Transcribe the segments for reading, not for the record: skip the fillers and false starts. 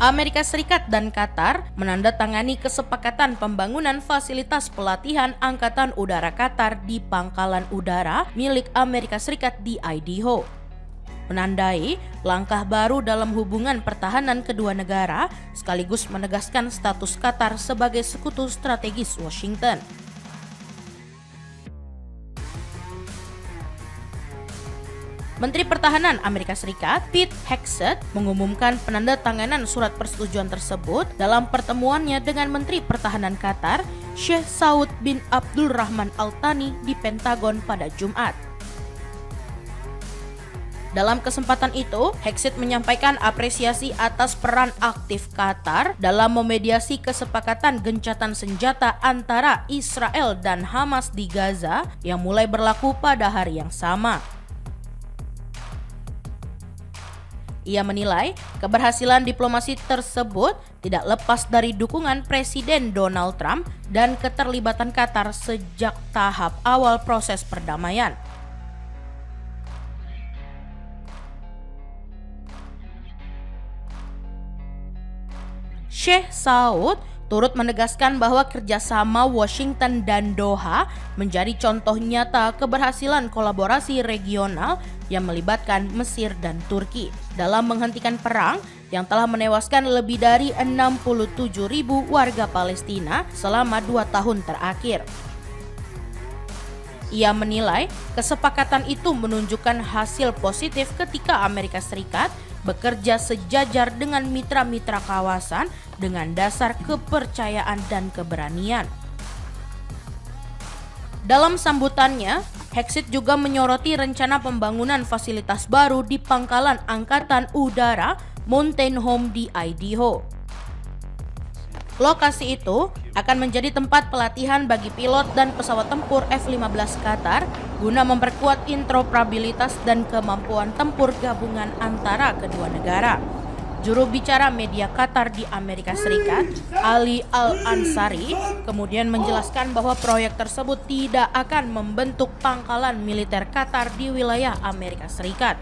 Amerika Serikat dan Qatar menandatangani kesepakatan pembangunan fasilitas pelatihan Angkatan Udara Qatar di Pangkalan Udara milik Amerika Serikat di Idaho. Menandai langkah baru dalam hubungan pertahanan kedua negara, sekaligus menegaskan status Qatar sebagai sekutu strategis Washington. Menteri Pertahanan Amerika Serikat, Pete Hegseth, mengumumkan penandatanganan surat persetujuan tersebut dalam pertemuannya dengan Menteri Pertahanan Qatar, Sheikh Saud bin Abdulrahman Al Thani di Pentagon pada Jumat. Dalam kesempatan itu, Hegseth menyampaikan apresiasi atas peran aktif Qatar dalam memediasi kesepakatan gencatan senjata antara Israel dan Hamas di Gaza yang mulai berlaku pada hari yang sama. Ia menilai keberhasilan diplomasi tersebut tidak lepas dari dukungan Presiden Donald Trump dan keterlibatan Qatar sejak tahap awal proses perdamaian. Sheikh Saud turut menegaskan bahwa kerjasama Washington dan Doha menjadi contoh nyata keberhasilan kolaborasi regional yang melibatkan Mesir dan Turki dalam menghentikan perang yang telah menewaskan lebih dari 67.000 warga Palestina selama 2 tahun terakhir. Ia menilai kesepakatan itu menunjukkan hasil positif ketika Amerika Serikat bekerja sejajar dengan mitra-mitra kawasan dengan dasar kepercayaan dan keberanian. Dalam sambutannya, Hegseth juga menyoroti rencana pembangunan fasilitas baru di Pangkalan Angkatan Udara Mountain Home di Idaho. Lokasi itu akan menjadi tempat pelatihan bagi pilot dan pesawat tempur F-15 Qatar guna memperkuat interoperabilitas dan kemampuan tempur gabungan antara kedua negara. Juru bicara media Qatar di Amerika Serikat, Ali Al-Ansari, kemudian menjelaskan bahwa proyek tersebut tidak akan membentuk pangkalan militer Qatar di wilayah Amerika Serikat,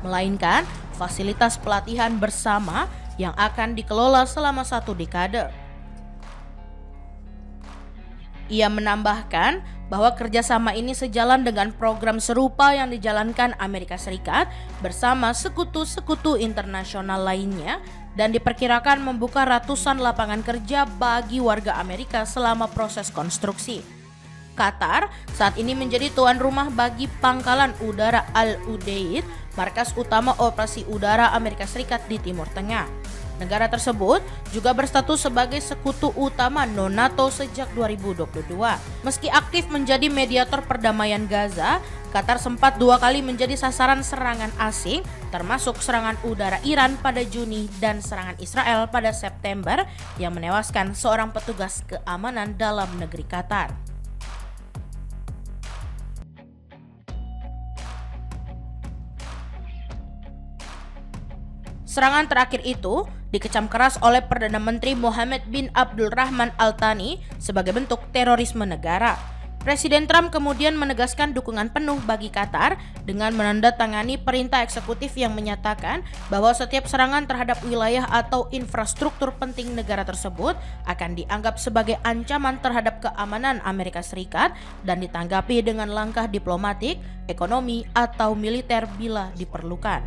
melainkan fasilitas pelatihan bersama yang akan dikelola selama 1 dekade. Ia menambahkan bahwa kerjasama ini sejalan dengan program serupa yang dijalankan Amerika Serikat bersama sekutu-sekutu internasional lainnya dan diperkirakan membuka ratusan lapangan kerja bagi warga Amerika selama proses konstruksi. Qatar saat ini menjadi tuan rumah bagi Pangkalan Udara Al-Udeid, markas utama operasi udara Amerika Serikat di Timur Tengah. Negara tersebut juga berstatus sebagai sekutu utama non-NATO sejak 2022. Meski aktif menjadi mediator perdamaian Gaza, Qatar sempat 2 kali menjadi sasaran serangan asing, termasuk serangan udara Iran pada Juni dan serangan Israel pada September yang menewaskan seorang petugas keamanan dalam negeri Qatar. Serangan terakhir itu dikecam keras oleh Perdana Menteri Mohammed bin Abdulrahman Al Thani sebagai bentuk terorisme negara. Presiden Trump kemudian menegaskan dukungan penuh bagi Qatar dengan menandatangani perintah eksekutif yang menyatakan bahwa setiap serangan terhadap wilayah atau infrastruktur penting negara tersebut akan dianggap sebagai ancaman terhadap keamanan Amerika Serikat dan ditanggapi dengan langkah diplomatik, ekonomi, atau militer bila diperlukan.